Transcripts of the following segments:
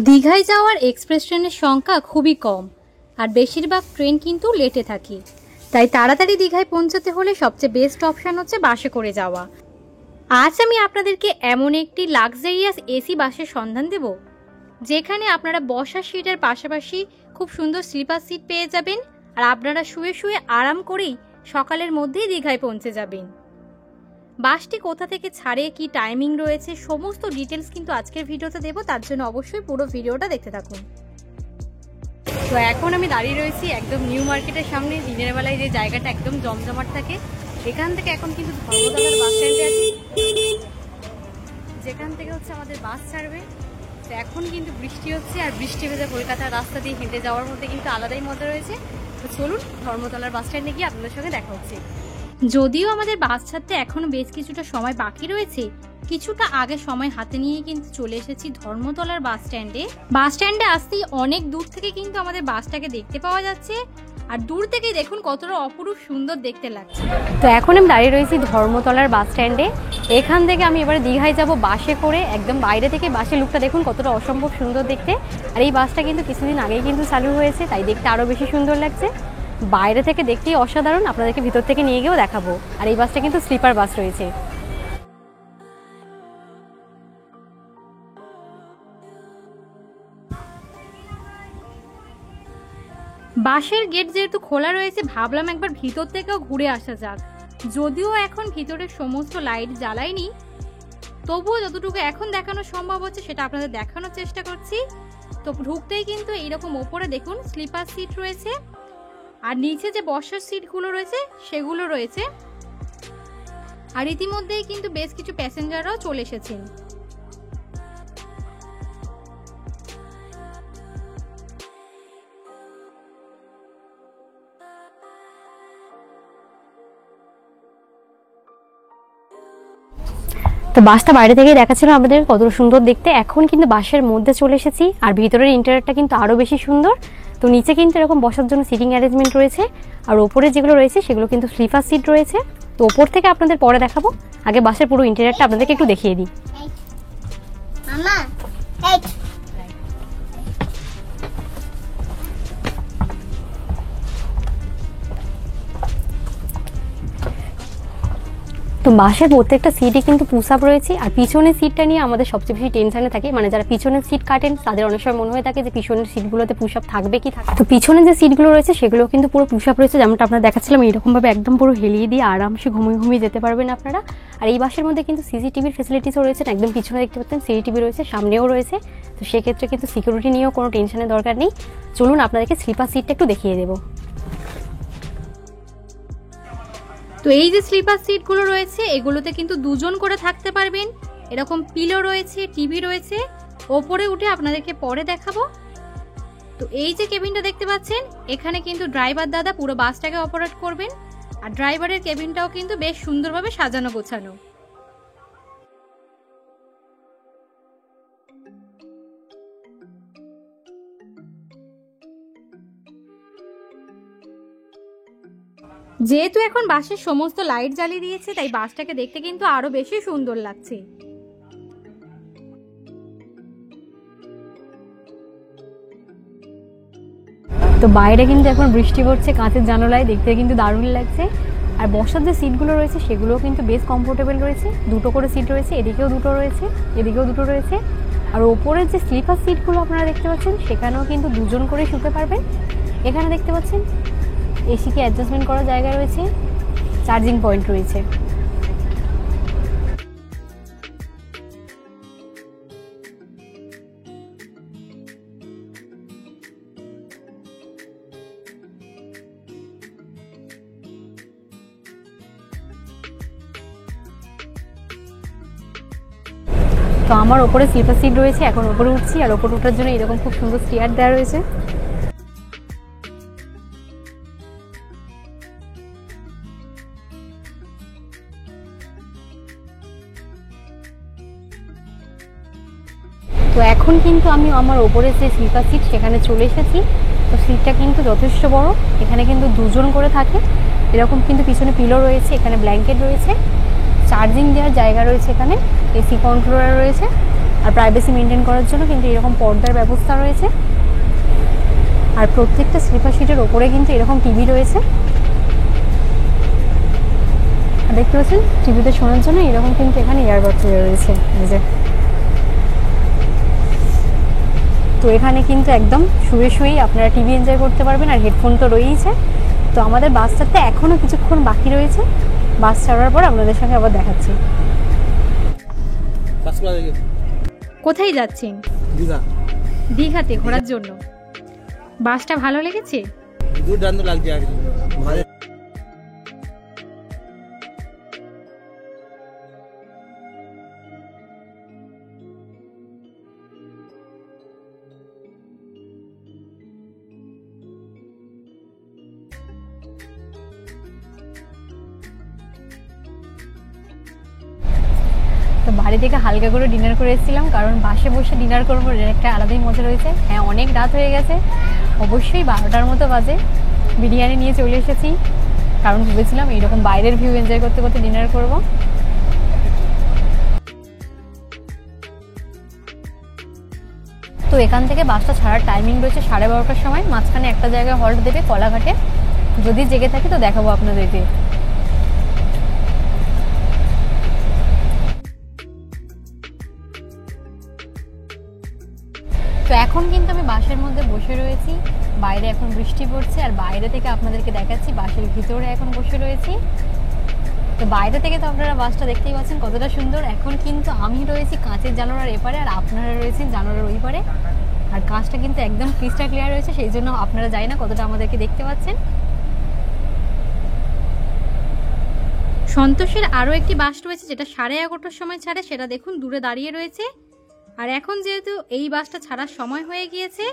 দীঘায় যাওয়ার এক্সপ্রেস ট্রেনের সংখ্যা খুবই কম, আর বেশিরভাগ ট্রেন কিন্তু লেটে থাকে। তাই তাড়াতাড়ি দীঘায় পৌঁছাতে হলে সবচেয়ে বেস্ট অপশান হচ্ছে বাসে করে যাওয়া। আজ আমি আপনাদেরকে এমন একটি লাক্সারিয়াস এসি বাসের সন্ধান দেব, যেখানে আপনারা বসার সিটের পাশাপাশি খুব সুন্দর স্লিপার সিট পেয়ে যাবেন, আর আপনারা শুয়ে শুয়ে আরাম করেই সকালের মধ্যেই দীঘায় পৌঁছে যাবেন। বাসটি কোথা থেকে ছাড়ে, কি টাইমিং রয়েছে, সমস্ত ডিটেলস কিন্তু আজকের ভিডিওতে দেবো, তার জন্য অবশ্যই পুরো ভিডিওটা দেখতে থাকুন। তো এখন আমি দাঁড়িয়ে রয়েছি একদম নিউ মার্কেটের সামনে। দিনের বেলায় যে জায়গাটা একদম জমজমাট থাকে, এখান থেকে এখন কিন্তু ধর্মতলার বাস স্ট্যান্ডে আছি, যেখান থেকে হচ্ছে আমাদের বাস ছাড়বে। তো এখন কিন্তু বৃষ্টি হচ্ছে, আর বৃষ্টি ভেজা কলকাতার রাস্তা দিয়ে হেঁটে যাওয়ার মধ্যে কিন্তু আলাদাই মজা রয়েছে। তো চলুন ধর্মতলার বাস স্ট্যান্ডে গিয়ে আপনাদের সঙ্গে দেখা হচ্ছে। যদিও আমাদের বাস ছাড়তে এখনো বেশ কিছুটা সময় বাকি রয়েছে, কিছুটা আগে সময় হাতে নিয়ে কিন্তু চলে এসেছি ধর্মতলার বাস স্ট্যান্ডে। বাস স্ট্যান্ডে আসতেই অনেক দূর থেকে কিন্তু আমাদের বাসটাকে দেখতে পাওয়া যাচ্ছে, আর দূর থেকেই দেখুন কতটা অপরূপ সুন্দর দেখতে লাগছে। তো এখন আমি দাঁড়িয়ে রয়েছি ধর্মতলার বাস স্ট্যান্ডে। এখান থেকে আমি এবারে দীঘায় যাব বাসে করে। একদম বাইরে থেকে বাসের লুকটা দেখুন কতটা অসম্ভব সুন্দর দেখতে। আর এই বাসটা কিন্তু কিছুদিন আগেই কিন্তু চালু হয়েছে, তাই দেখতে আরও বেশি সুন্দর লাগছে। বাইরে থেকে দেখতেই অসাধারণ, আপনাদেরকে ভিতর থেকে নিয়ে গিয়েও দেখাবো। আর এই বাসটা কিন্তু স্লিপার বাস রয়েছে। বাসের গেট যেহেতু খোলা রয়েছে, ভাবলাম একবার ভিতর থেকেও ঘুরে আসা যাক। যদিও এখন ভিতরের সমস্ত লাইট জ্বালাইনি, তবুও যতটুকু এখন দেখানো সম্ভব হচ্ছে সেটা আপনাদের দেখানোর চেষ্টা করছি। তো ঢুকতেই কিন্তু এইরকম ওপরে দেখুন স্লিপার সিট রয়েছে, আর নিচে যে বসার সিটগুলো রয়েছে সেগুলো রয়েছে। আর ইতিমধ্যেই কিন্তু বেশ কিছু প্যাসেঞ্জাররাও চলে এসেছেন। তো বাসটা বাইরে থেকে দেখাচ্ছিল আমাদের কত সুন্দর দেখতে। এখন কিন্তু বাসের মধ্যে চলে এসেছি, আর ভিতরের ইন্টেরিয়রটা কিন্তু আরো বেশি সুন্দর। তো নিচে কিন্তু এরকম বসার জন্য সিটিং অ্যারেঞ্জমেন্ট রয়েছে, আর ওপরে যেগুলো রয়েছে সেগুলো কিন্তু স্লিপার সিট রয়েছে। তো ওপর থেকে আপনাদের পরে দেখাবো, আগে বাসের পুরো ইন্টেরিয়রটা আপনাদেরকে একটু দেখিয়ে দিই। তো বাসের প্রত্যেকটা সিটই কিন্তু পুশ আপ রয়েছে, আর পিছনের সিটটা নিয়ে আমাদের সবচেয়ে বেশি টেনশনে থাকে। মানে যারা পিছনের সিট কাটেন তাদের অনেক সময় মনে হয়ে থাকে যে পিছনের সিটগুলোতে পুশ আপ থাকবে কি থাকবে। তো পিছনের যে সিটগুলো রয়েছে সেগুলো কিন্তু পুরো পুশ আপ রয়েছে, যেমনটা আপনারা দেখাচ্ছিলাম এরকম ভাবে একদম পুরো হেলিয়ে দিয়ে আরামসে ঘুমিয়ে যেতে পারবেন আপনারা। আর এই বাসের মধ্যে কিন্তু সিসিটিভির ফেসিলিটিসও রয়েছে, একদম পিছনে দেখতে পাচ্ছেন সিসিটিভি রয়েছে, সামনেও রয়েছে। তো সেক্ষেত্রে কিন্তু সিকিউরিটি নিয়েও কোনো টেনশনের দরকার নেই। চলুন আপনাদেরকে স্লিপার সিটটা একটু দেখিয়ে দেবো। তো এই যে স্লিপার সিটগুলো রয়েছে এগুলোতে কিন্তু দুজন করে থাকতে পারবেন। এরকম পিলো রয়েছে, টিভি রয়েছে, ওপরে উঠে আপনাদেরকে পরে দেখাবো। তো এই যে কেবিনটা দেখতে পাচ্ছেন, এখানে কিন্তু ড্রাইভার দাদা পুরো বাসটাকে অপারেট করবেন, আর ড্রাইভারের কেবিনটাও কিন্তু বেশ সুন্দরভাবে সাজানো গোছানো। যেহেতু এখন বাসের সমস্ত লাইট জ্বালিয়ে দিয়েছে, তাই বাসটাকে দেখতে কিন্তু আরো বেশি সুন্দর লাগছে। তো বাইরে কিন্তু এখন বৃষ্টি পড়ছে, কাঁচের জানালায় দেখতে কিন্তু দারুণ লাগছে। আর বসার যে সিটগুলো রয়েছে সেগুলোও কিন্তু বেশ কমফোর্টেবল রয়েছে। দুটো করে সিট রয়েছে, এদিকেও দুটো রয়েছে, এদিকেও দুটো রয়েছে। আর ওপরের যে স্লিপার সিটগুলো আপনারা দেখতে পাচ্ছেন সেখানেও কিন্তু দুজন করে শুতে পারবেন। এখানে দেখতে পাচ্ছেন এসিকে অ্যাডজাস্টমেন্ট করার জায়গা রয়েছে, চার্জিং পয়েন্ট রয়েছে। তো আমার ওপরে স্লিপার সিট রয়েছে, এখন ওপরে উঠছি, আর ওপরে ওঠার জন্য এরকম খুব সুন্দর স্টিয়ার দেওয়া রয়েছে। তো এখন কিন্তু আমি আমার ওপরে যে স্লিপার সিট সেখানে চলে এসেছি। তো সিটটা কিন্তু যথেষ্ট বড়, এখানে কিন্তু দুজন করে থাকে। এরকম কিন্তু পিছনে পিলো রয়েছে, এখানে ব্ল্যাঙ্কেট রয়েছে, চার্জিং দেওয়ার জায়গা রয়েছে, এখানে এসি কন্ট্রোলার রয়েছে। আর আর প্রাইভেসি মেনটেন করার জন্য কিন্তু এরকম পর্দার ব্যবস্থা রয়েছে। আর প্রত্যেকটা স্লিপার সিটের ওপরে কিন্তু এরকম টিভি রয়েছে। আর দেখতে পাচ্ছেন টিভিতে শোনার জন্য এরকম কিন্তু এখানে ইয়ারবাডস রয়েছে। এই যে, তো এখানে কিন্তু একদম শুয়ে শুয়েই আপনারা টিভি এনজয় করতে পারবেন। আর হেডফোন তো রয়েইছে। তো আমাদের বাস ছাড়তে এখনও কিছুক্ষণ বাকি রয়েছে। বাস ছাড়ার পর আপনাদের সঙ্গে আবার দেখাচ্ছি। কোথায় যাচ্ছেন? দীঘাতে ঘোরার জন্য। বাসটা ভালো লেগেছে? দুর্দান্ত লাগছে। আর তো বাড়ি থেকে হালকা করে ডিনার করে এসেছিলাম, কারণ বাসে বসে ডিনার করবো এর একটা আলাদাই মজা রয়েছে। হ্যাঁ, অনেক রাত হয়ে গেছে, অবশ্যই 12টার মতো বাজে। বিরিয়ানি নিয়ে চলে এসেছি, কারণ ভেবেছিলাম এইরকম বাইরের ভিউ এনজয় করতে করতে ডিনার করব। তো এখান থেকে বাসটা ছাড়ার টাইমিং রয়েছে 12:30টার সময়। মাঝখানে একটা জায়গায় হল্ট দেবে কলাঘাটে। যদি জেগে থাকি তো দেখাবো আপনাদেরকে। তো এখন কিন্তু আমি বাসের মধ্যে বসে রয়েছি। বাইরে এখন বৃষ্টি পড়ছে, আর বাইরে থেকে আপনাদেরকে দেখাচ্ছি বাসের ভিতরে এখন বসে রয়েছি। তো বাইরে থেকে তো আপনারা বাসটা দেখতেই পাচ্ছেন কতটা সুন্দর। এখন কিন্তু আমি রয়েছি কাঁচের জানালার এপারে, আর আপনারা রয়েছেন জানালার ওই পারে। আর কাঁচটা কিন্তু একদম ক্রিস্টাল ক্লিয়ার রয়েছে, সেই জন্য আপনারা জানি না কতটা আমাদেরকে দেখতে পাচ্ছেন। সন্তোষের আরও একটি বাস রয়েছে যেটা 11:30টার সময় ছাড়ে, সেটা দেখুন দূরে দাঁড়িয়ে রয়েছে। আর এখন যেহেতু এই বাসটা ছাড়ার সময় হয়ে গিয়েছে,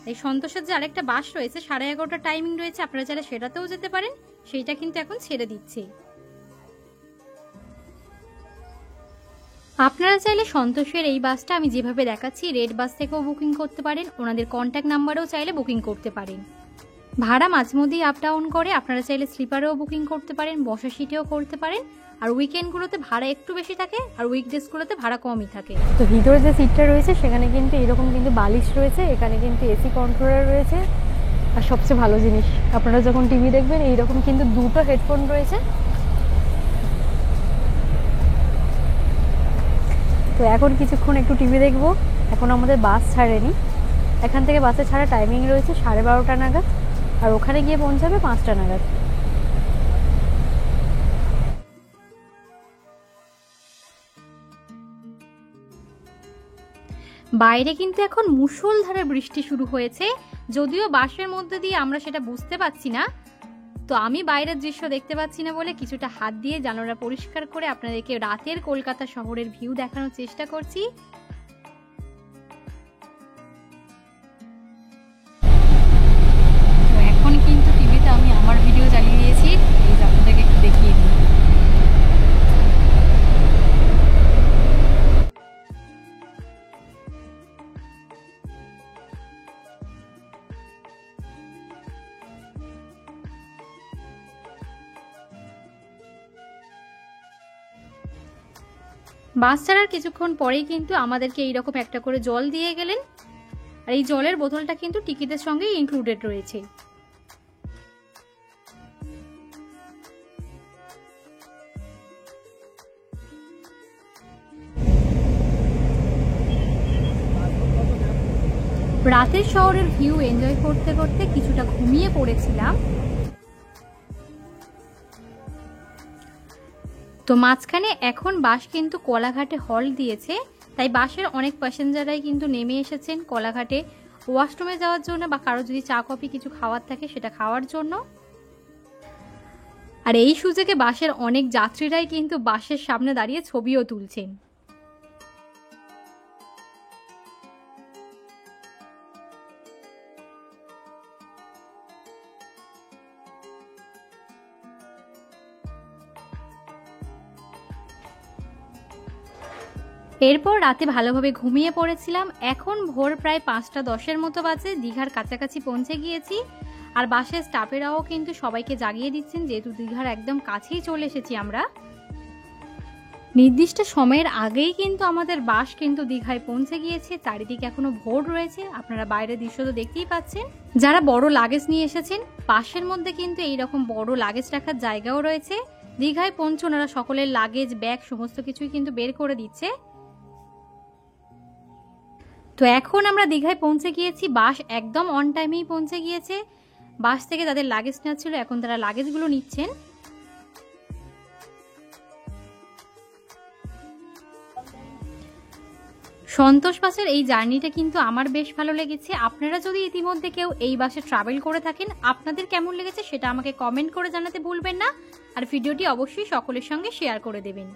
এই সন্তোষের যে আরেকটা বাস রয়েছে 11:30টার টাইমিং রয়েছে, আপনারা চাইলে সেটাতেও যেতে পারেন। সেইটা কিন্তু এখন ছেড়ে দিচ্ছে। আপনারা চাইলে সন্তোষের এই বাসটা আমি যেভাবে দেখাচ্ছি রেড বাস থেকেও বুকিং করতে পারেন। ওনাদের কন্ট্যাক্ট নাম্বারেও চাইলে বুকিং করতে পারেন। ভাড়া মাঝে মধ্যেই আপ ডাউন করে। আপনারা চাইলে স্লিপারেও বুকিং করতে পারেন, বসা সিটেও করতে পারেন। আর উইকেন্ডগুলোতে ভাড়া একটু বেশি থাকে, আর উইকডেজগুলোতে ভাড়া কমই থাকে। তো ভিতরে যে সিটটা রয়েছে সেখানে কিন্তু এরকম কিন্তু বালিশ রয়েছে, এখানে কিন্তু এসি কন্ট্রোলার রয়েছে। আর সবচেয়ে ভালো জিনিস, আপনারা যখন টিভি দেখবেন এইরকম কিন্তু দুটো হেডফোন রয়েছে। তো এখন কিছুক্ষণ একটু টিভি দেখবো। এখন আমাদের বাস ছাড়েনি, এখান থেকে বাসে ছাড়া টাইমিং রয়েছে 12:30টা নাগাদ, আর ওখানে গিয়ে পৌঁছাবে 5টা নাগাদ। বাইরে কিন্তু এখন মুষলধারে বৃষ্টি শুরু হয়েছে, যদিও বাসের মধ্যে দিয়ে আমরা সেটা বুঝতে পারছি না। তো আমি বাইরের দৃশ্য দেখতে পাচ্ছি না বলে কিছুটা হাত দিয়ে জানালা পরিষ্কার করে আপনাদেরকে রাতের কলকাতা শহরের ভিউ দেখানোর চেষ্টা করছি। তো এখন কিন্তু টিভিতে আমি আমার ভিডিও চালিয়ে দিয়েছি, এই যে আপনাদেরকে একটু দেখিয়ে দিই। বাস ছাড়ার কিছুক্ষণ পরেই কিন্তু আমাদেরকে এইরকম একটা করে জল দিয়ে গেলেন। আর এই জলের বোতলটা কিন্তু টিকিটের সঙ্গে ইনক্লুডেড রয়েছে। রাতের শহরের ভিউ এনজয় করতে করতে কিছুটা ঘুমিয়ে পড়েছিলাম। তো মাঝখানে এখন বাস কিন্তু কলাঘাটে হল্ট দিয়েছে, তাই বাসের অনেক প্যাসেঞ্জাররাই কিন্তু নেমে এসেছেন কলাঘাটে ওয়াশরুমে যাওয়ার জন্য, বা কারো যদি চা কফি কিছু খাওয়ার থাকে সেটা খাওয়ার জন্য। আর এই সুযোগে বাসের অনেক যাত্রীরাই কিন্তু বাসের সামনে দাঁড়িয়ে ছবিও তুলছেন। এরপর রাতে ভালোভাবে ঘুমিয়ে পড়েছিলাম। এখন ভোর প্রায় 5:10 মতো বাজে, দীঘার কাছাকাছি পৌঁছে গিয়েছি। আর বাসের স্টাফেরাও কিন্তু সবাইকে জাগিয়ে দিচ্ছেন, যেহেতু দীঘার একদম কাছেই চলে এসেছি আমরা। নির্দিষ্ট সময়ের আগেই কিন্তু আমাদের বাস কিন্তু দীঘায় পৌঁছে গিয়েছে। চারিদিকে এখনো ভোর রয়েছে, আপনারা বাইরের দৃশ্য তো দেখতেই পাচ্ছেন। যারা বড় লাগেজ নিয়ে এসেছেন, বাসের মধ্যে কিন্তু এইরকম বড় লাগেজ রাখার জায়গাও রয়েছে। দীঘায় পৌঁছে ওনারা সকলের লাগেজ, ব্যাগ সমস্ত কিছুই কিন্তু বের করে দিচ্ছে। তো এখন আমরা দীঘায় পৌঁছে গিয়েছি, বাস একদম অন টাইমেই পৌঁছে গিয়েছে। বাস থেকে তাদের লাগেজ নেওয়া ছিল, এখন তারা লাগেজগুলো নিচ্ছেন। সন্তোষ বাসের এই জার্নিটা কিন্তু আমার বেশ ভালো লেগেছে। আপনারা যদি ইতিমধ্যে কেউ এই বাসে ট্রাভেল করে থাকেন, আপনাদের কেমন লেগেছে সেটা আমাকে কমেন্ট করে জানাতে ভুলবেন না। আর ভিডিওটি অবশ্যই সকলের সঙ্গে শেয়ার করে দেবেন।